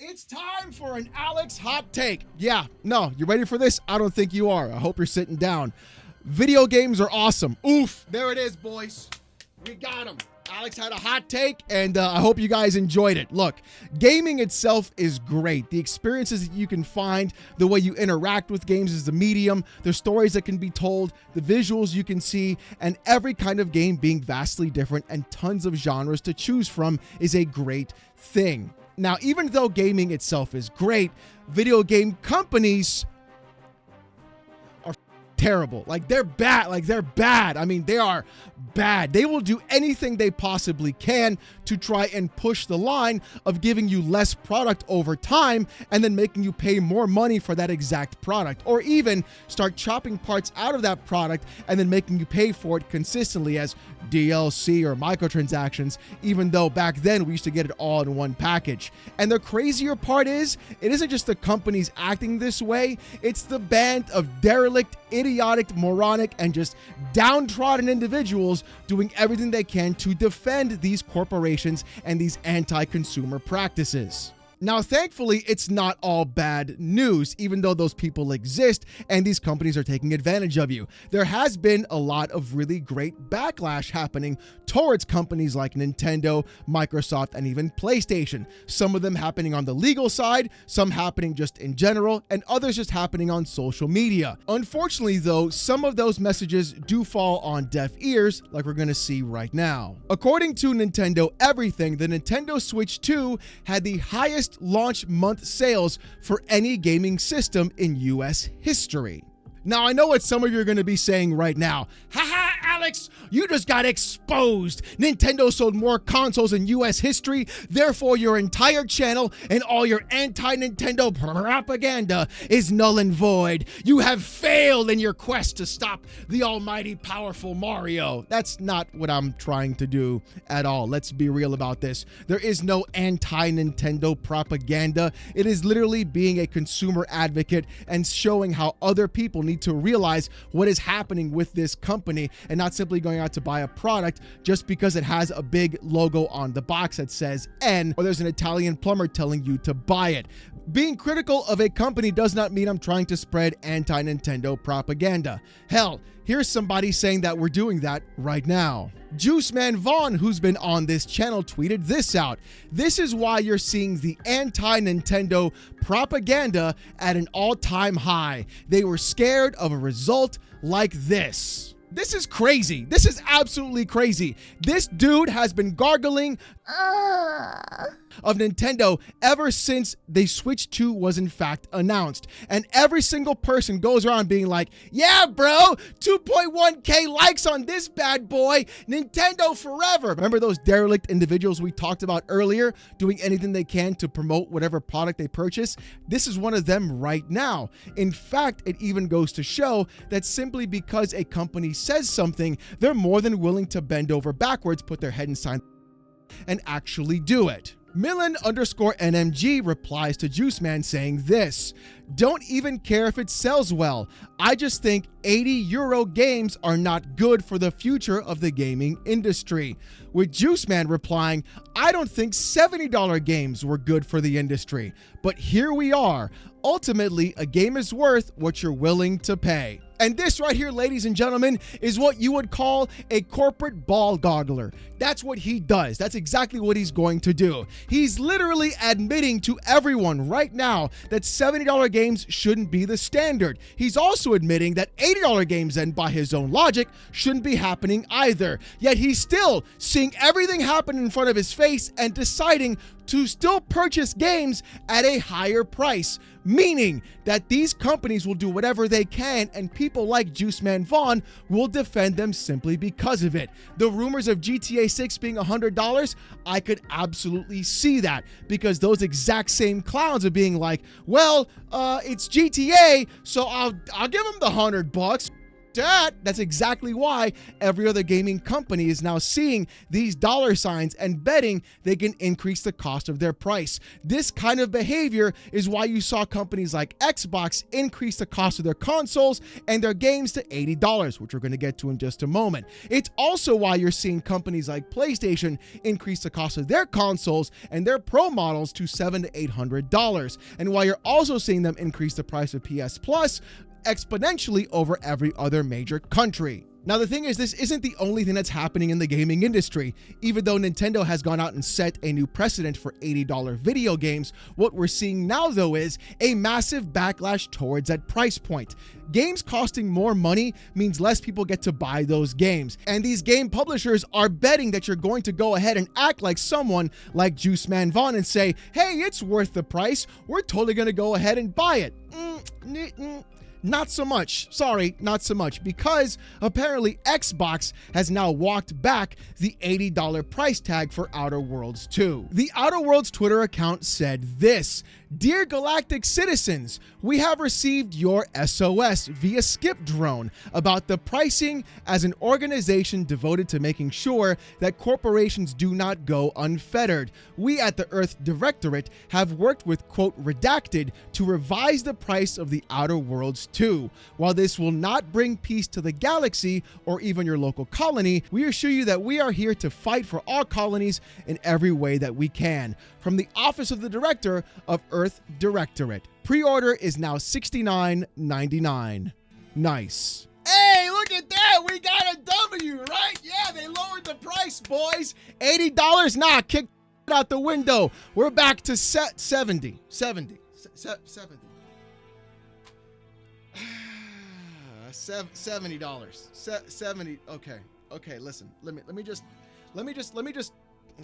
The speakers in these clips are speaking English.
It's time for an Alex hot take. Yeah, no, you ready for this? I don't think you are. I hope you're sitting down. Video games are awesome. Oof, there it is, boys. We got them. Alex had a hot take, and I hope you guys enjoyed it. Look, gaming itself is great. The experiences that you can find, the way you interact with games as the medium, the stories that can be told, the visuals you can see, and every kind of game being vastly different and tons of genres to choose from is a great thing. Now, even though gaming itself is great, video game companies are terrible. They're bad. I mean, they are bad. They will do anything they possibly can to try and push the line of giving you less product over time and then making you pay more money for that exact product, or even start chopping parts out of that product and then making you pay for it consistently as DLC or microtransactions, even though back then we used to get it all in one package. And the crazier part is, it isn't just the companies acting this way, it's the band of derelict, idiotic, moronic, and just downtrodden individuals doing everything they can to defend these corporations and these anti-consumer practices. Now, thankfully, it's not all bad news, even though those people exist and these companies are taking advantage of you. There has been a lot of really great backlash happening towards companies like Nintendo, Microsoft, and even PlayStation. Some of them happening on the legal side, some happening just in general, and others just happening on social media. Unfortunately, though, some of those messages do fall on deaf ears, like we're going to see right now. According to Nintendo Everything, the Nintendo Switch 2 had the highest launch month sales for any gaming system in US history. Now, I know what some of you are going to be saying right now. Haha, Alex, you just got exposed. Nintendo sold more consoles in US history, therefore your entire channel and all your anti-Nintendo propaganda is null and void. You have failed in your quest to stop the almighty powerful Mario. That's not what I'm trying to do at all. Let's be real about this. There is no anti-Nintendo propaganda. It is literally being a consumer advocate and showing how other people need to realize what is happening with this company and not simply going out to buy a product just because it has a big logo on the box that says N, or there's an Italian plumber telling you to buy it. Being critical of a company does not mean I'm trying to spread anti-Nintendo propaganda. Hell, here's somebody saying that we're doing that right now. Juiceman Vaughn, who's been on this channel, tweeted this out. This is why you're seeing the anti-Nintendo propaganda at an all-time high. They were scared of a result like this. This is crazy. This is absolutely crazy. This dude has been gargling of Nintendo ever since the Switch 2 was in fact announced. And every single person goes around being like, yeah, bro, 2.1K likes on this bad boy, Nintendo forever. Remember those derelict individuals we talked about earlier, doing anything they can to promote whatever product they purchase? This is one of them right now. In fact, it even goes to show that simply because a company says something, they're more than willing to bend over backwards, put their head inside and actually do it. Millen_NMG replies to Juiceman saying this: don't even care if it sells well. I just think €80 games are not good for the future of the gaming industry. With Juiceman replying, I don't think $70 games were good for the industry, but here we are. Ultimately, a game is worth what you're willing to pay. And this right here, ladies and gentlemen, is what you would call a corporate ball goggler. That's what he does. That's exactly what he's going to do. He's literally admitting to everyone right now that $70 games shouldn't be the standard. He's also admitting that $80 games, then by his own logic, shouldn't be happening either. Yet he's still seeing everything happen in front of his face and deciding to still purchase games at a higher price, meaning that these companies will do whatever they can and people like Juiceman Vaughn will defend them simply because of it. The rumors of GTA 6 being $100, I could absolutely see that, because those exact same clowns are being like, well, it's GTA, so I'll give them the $100. that. That's exactly why every other gaming company is now seeing these dollar signs and betting they can increase the cost of their price. This kind of behavior is why you saw companies like Xbox increase the cost of their consoles and their games to $80, which we're going to get to in just a moment. It's also why you're seeing companies like PlayStation increase the cost of their consoles and their Pro models to $700 to $800, and why you're also seeing them increase the price of PS Plus exponentially over every other major country. Now, the thing is, this isn't the only thing that's happening in the gaming industry. Even though Nintendo has gone out and set a new precedent for $80 video games, what we're seeing now, though, is a massive backlash towards that price point. Games costing more money means less people get to buy those games. And these game publishers are betting that you're going to go ahead and act like someone like Juice Man Vaughn and say, hey, it's worth the price. We're totally going to go ahead and buy it. Not so much. Sorry, not so much, because apparently Xbox has now walked back the $80 price tag for Outer Worlds 2. The Outer Worlds Twitter account said this: "Dear Galactic citizens, we have received your SOS via Skip Drone about the pricing as an organization devoted to making sure that corporations do not go unfettered. We at the Earth Directorate have worked with, quote, Redacted to revise the price of the Outer Worlds 2. While this will not bring peace to the galaxy or even your local colony, we assure you that we are here to fight for all colonies in every way that we can. From the Office of the Director of Earth Directorate. Pre-order is now $69.99. Nice." Hey, look at that. We got a W, right? Yeah, they lowered the price, boys. $80? Nah, kick out the window. We're back to $70. $70. Okay, listen. Let me just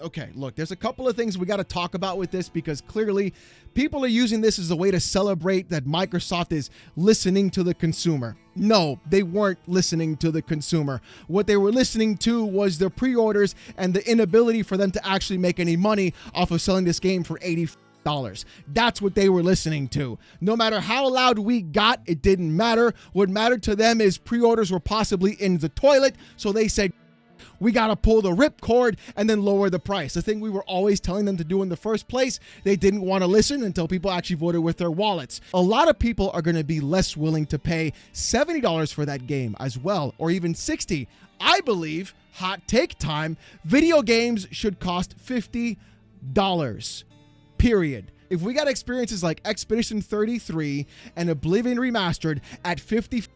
Okay, look, there's a couple of things we got to talk about with this, because clearly people are using this as a way to celebrate that Microsoft is listening to the consumer. No, they weren't listening to the consumer. What they were listening to was their pre-orders and the inability for them to actually make any money off of selling this game for $80. That's what they were listening to. No matter how loud we got, it didn't matter. What mattered to them is pre-orders were possibly in the toilet, so they said, we got to pull the ripcord and then lower the price. The thing we were always telling them to do in the first place, they didn't want to listen until people actually voted with their wallets. A lot of people are going to be less willing to pay $70 for that game as well, or even $60. I believe, hot take time, video games should cost $50. Period. If we got experiences like Expedition 33 and Oblivion Remastered at $50,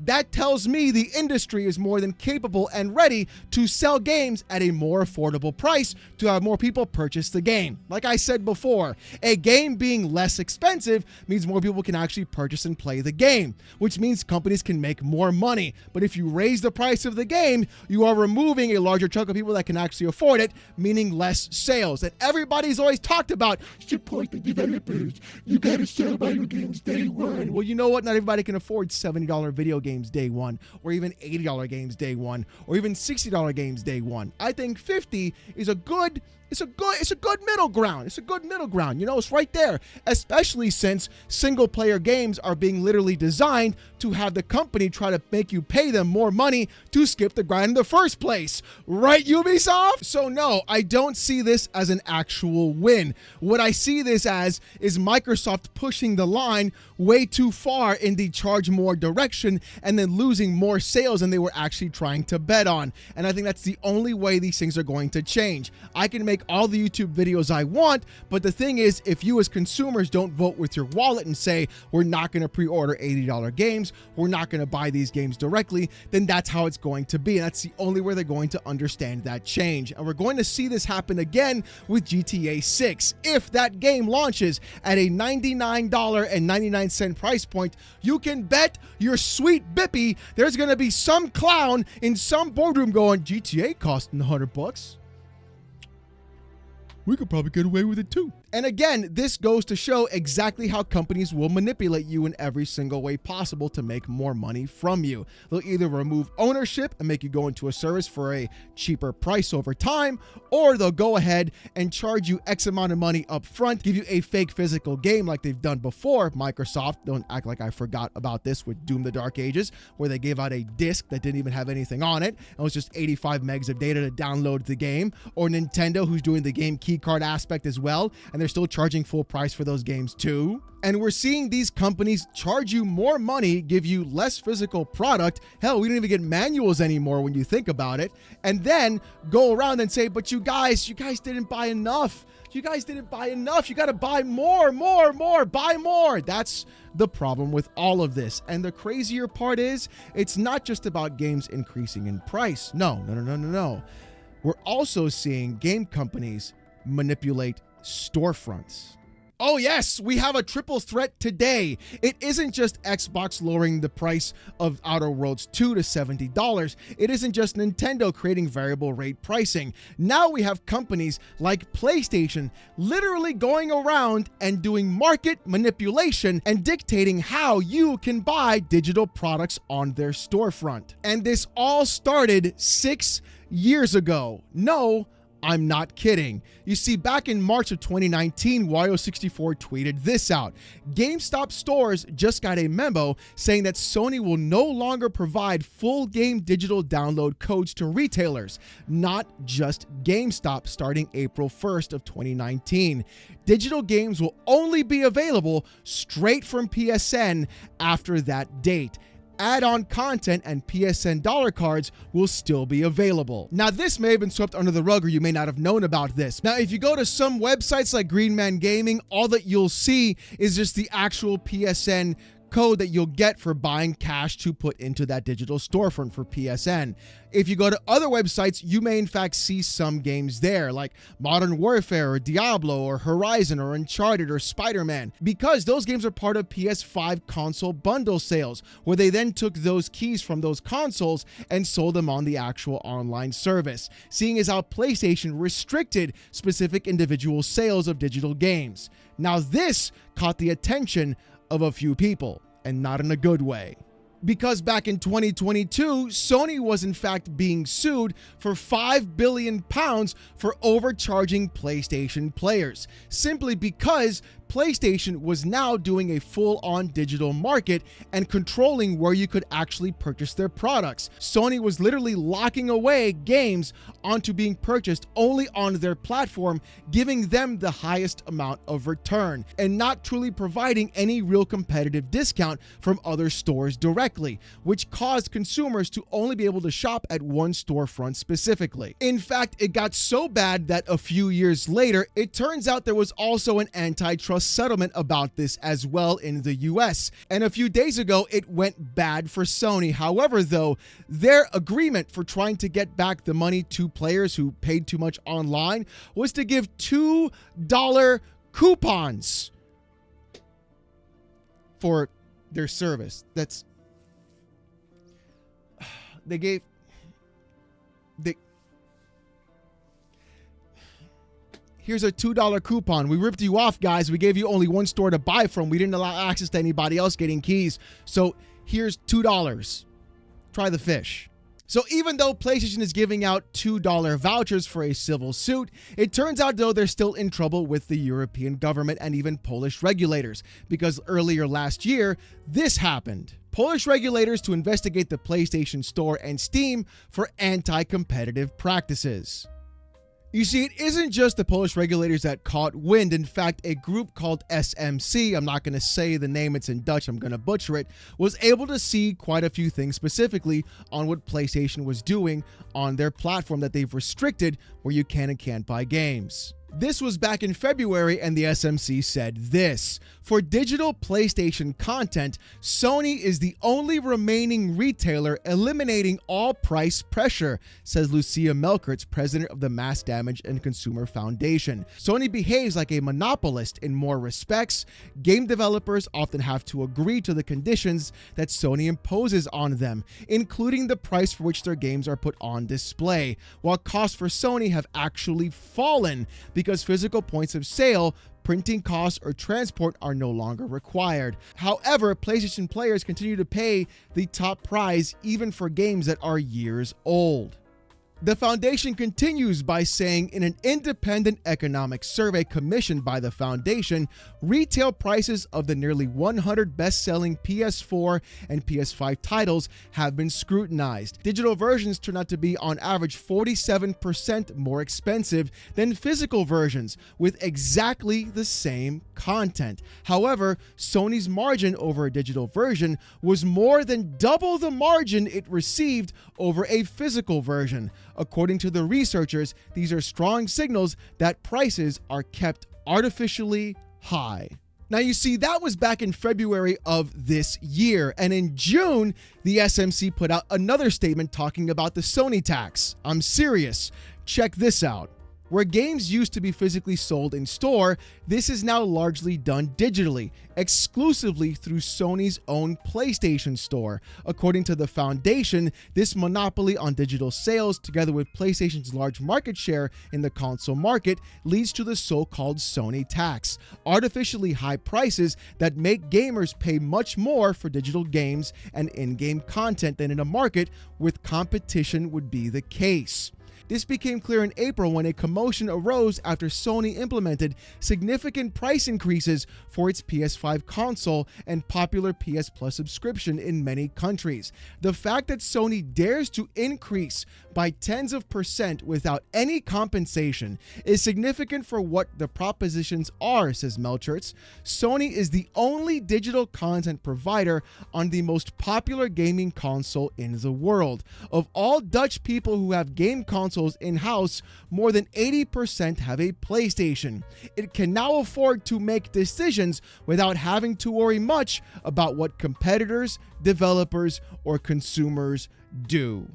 that tells me the industry is more than capable and ready to sell games at a more affordable price to have more people purchase the game. Like I said before, a game being less expensive means more people can actually purchase and play the game, which means companies can make more money. But if you raise the price of the game, you are removing a larger chunk of people that can actually afford it, meaning less sales. And everybody's always talked about, support the developers. You gotta sell video games day one. Well, you know what? Not everybody can afford $70 video games day one, or even $80 games day one, or even $60 games day one. I think 50 is a good middle ground. It's a good middle ground. You know, it's right there, especially since single player games are being literally designed to have the company try to make you pay them more money to skip the grind in the first place. Right, Ubisoft? So no, I don't see this as an actual win. What I see this as is Microsoft pushing the line way too far in the charge more direction and then losing more sales than they were actually trying to bet on. And I think that's the only way these things are going to change. I can make all the YouTube videos I want, but the thing is, if you as consumers don't vote with your wallet and say, we're not going to pre-order $80 games, we're not going to buy these games directly, then that's how it's going to be. And that's the only way they're going to understand that change. And we're going to see this happen again with GTA 6. If that game launches at a $99.99 price point, you can bet your sweet bippy there's going to be some clown in some boardroom going, GTA costing $100. We could probably get away with it too. And again, this goes to show exactly how companies will manipulate you in every single way possible to make more money from you. They'll either remove ownership and make you go into a service for a cheaper price over time, or they'll go ahead and charge you X amount of money up front, give you a fake physical game like they've done before. Microsoft, don't act like I forgot about this with Doom: The Dark Ages, where they gave out a disc that didn't even have anything on it. It was just 85 megs of data to download the game. Or Nintendo, who's doing the game keycard aspect as well, and they're still charging full price for those games too. And we're seeing these companies charge you more money, give you less physical product. Hell, we don't even get manuals anymore when you think about it. And then go around and say, but you guys didn't buy enough. You guys didn't buy enough. You got to buy more, buy more. That's the problem with all of this. And the crazier part is, it's not just about games increasing in price. No. We're also seeing game companies manipulate storefronts. Oh yes, we have a triple threat today. It isn't just Xbox lowering the price of Outer Worlds 2 to $70. It isn't just Nintendo creating variable rate pricing. Now we have companies like PlayStation literally going around and doing market manipulation and dictating how you can buy digital products on their storefront. And this all started 6 years ago. No, I'm not kidding. You see, back in March of 2019, Wario64 tweeted this out. GameStop stores just got a memo saying that Sony will no longer provide full game digital download codes to retailers, not just GameStop, starting April 1st of 2019. Digital games will only be available straight from PSN after that date. Add-on content and PSN dollar cards will still be available. Now, this may have been swept under the rug, or you may not have known about this. Now, if you go to some websites like Green Man Gaming, all that you'll see is just the actual PSN code that you'll get for buying cash to put into that digital storefront for PSN. If you go to other websites, you may in fact see some games there, like Modern Warfare or Diablo or Horizon or Uncharted or Spider-Man, because those games are part of PS5 console bundle sales, where they then took those keys from those consoles and sold them on the actual online service, seeing as how PlayStation restricted specific individual sales of digital games. Now, this caught the attention of a few people, and not in a good way. Because back in 2022, Sony was in fact being sued for £5 billion for overcharging PlayStation players, simply because PlayStation was now doing a full-on digital market and controlling where you could actually purchase their products. Sony was literally locking away games onto being purchased only on their platform, giving them the highest amount of return, and not truly providing any real competitive discount from other stores directly, which caused consumers to only be able to shop at one storefront specifically. In fact, it got so bad that a few years later, it turns out there was also an antitrust settlement about this as well in the US. And a few days ago, it went bad for Sony. However, though, their agreement for trying to get back the money to players who paid too much online was to give $2 coupons for their service. Here's a $2 coupon. We ripped you off, guys. We gave you only one store to buy from. We didn't allow access to anybody else getting keys. So here's $2. Try the fish. So even though PlayStation is giving out $2 vouchers for a civil suit, it turns out, though, they're still in trouble with the European government and even Polish regulators, because earlier last year, this happened. Polish regulators to investigate the PlayStation Store and Steam for anti-competitive practices. You see, it isn't just the Polish regulators that caught wind. In fact, a group called SMC, I'm not going to say the name, it's in Dutch, I'm going to butcher it, was able to see quite a few things specifically on what PlayStation was doing on their platform that they've restricted, where you can and can't buy games. This was back in February, and the SMC said this: for digital PlayStation content, Sony is the only remaining retailer eliminating all price pressure, says Lucia Melkertz, president of the Mass Damage and Consumer Foundation. Sony behaves like a monopolist in more respects. Game developers often have to agree to the conditions that Sony imposes on them, including the price for which their games are put on display, while costs for Sony have actually fallen because physical points of sale printing costs or transport are no longer required. However, PlayStation players continue to pay the top price even for games that are years old. The foundation continues by saying, in an independent economic survey commissioned by the foundation, retail prices of the nearly 100 best-selling PS4 and PS5 titles have been scrutinized. Digital versions turn out to be on average 47% more expensive than physical versions with exactly the same content. However, Sony's margin over a digital version was more than double the margin it received over a physical version. According to the researchers, these are strong signals that prices are kept artificially high. Now, you see, that was back in February of this year, and in June, the SMC put out another statement talking about the Sony tax. I'm serious. Check this out. Where games used to be physically sold in store, this is now largely done digitally, exclusively through Sony's own PlayStation Store. According to the foundation, this monopoly on digital sales, together with PlayStation's large market share in the console market, leads to the so-called Sony tax, artificially high prices that make gamers pay much more for digital games and in-game content than in a market with competition would be the case. This became clear in April when a commotion arose after Sony implemented significant price increases for its PS5 console and popular PS Plus subscription in many countries. The fact that Sony dares to increase by tens of % without any compensation is significant for what the propositions are, says Melchertz. Sony is the only digital content provider on the most popular gaming console in the world. Of all Dutch people who have game consoles in-house, more than 80% have a PlayStation. It can now afford to make decisions without having to worry much about what competitors, developers, or consumers do.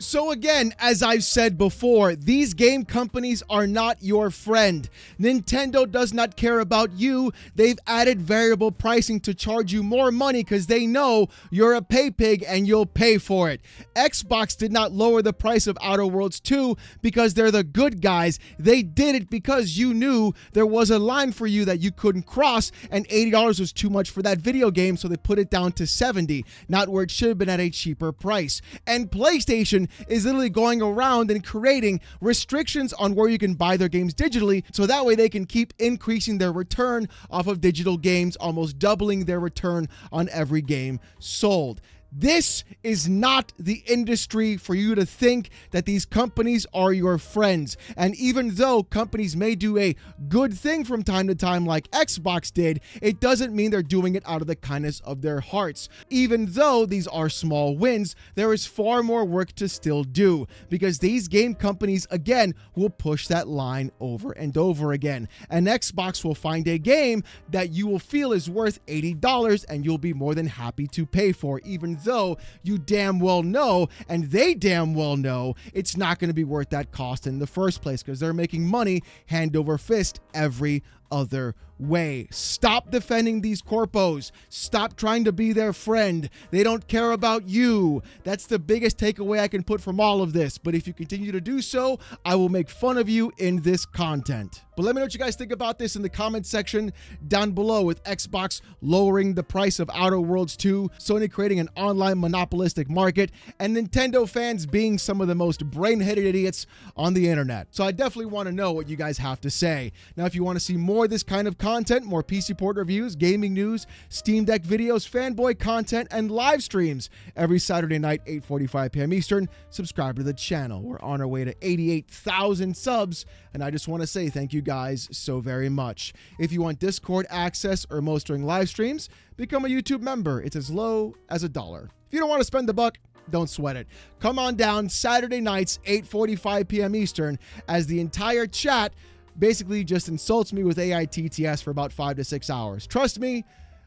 So again, as I've said before, these game companies are not your friend. Nintendo does not care about you. They've added variable pricing to charge you more money because they know you're a pay pig and you'll pay for it. Xbox did not lower the price of Outer Worlds 2 because they're the good guys. They did it because you knew there was a line for you that you couldn't cross, and $80 was too much for that video game, so they put it down to $70, not where it should have been at a cheaper price. And PlayStation is literally going around and creating restrictions on where you can buy their games digitally, so that way they can keep increasing their return off of digital games, almost doubling their return on every game sold. This is not the industry for you to think that these companies are your friends. And even though companies may do a good thing from time to time like Xbox did, it doesn't mean they're doing it out of the kindness of their hearts. Even though these are small wins, there is far more work to still do, because these game companies, again, will push that line over and over again. And Xbox will find a game that you will feel is worth $80 and you'll be more than happy to pay for, even though you damn well know, and they damn well know, it's not going to be worth that cost in the first place, because they're making money hand over fist every other way. Stop defending these corpos. Stop trying to be their friend. They don't care about you. That's the biggest takeaway I can put from all of this. But if you continue to do so, I will make fun of you in this content. But let me know what you guys think about this in the comment section down below, with Xbox lowering the price of Outer Worlds 2, Sony creating an online monopolistic market, and Nintendo fans being some of the most brain-headed idiots on the internet. So I definitely want to know what you guys have to say. Now, if you want to see more of this kind of content, more PC port reviews, gaming news, Steam Deck videos, fanboy content, and live streams every Saturday night, 8:45 p.m. Eastern, subscribe to the channel. We're on our way to 88,000 subs, and I just want to say thank you guys so very much. If you want Discord access or most during live streams, become a YouTube member. It's as low as $1. If you don't want to spend the buck, don't sweat it. Come on down Saturday nights, 8:45 p.m. Eastern, as the entire chat basically just insults me with AITTS for about 5 to 6 hours. Trust me,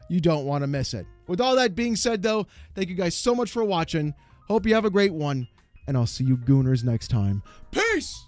you don't want to miss it. With all that being said, though, thank you guys so much for watching. Hope you have a great one, and I'll see you gooners next time. Peace!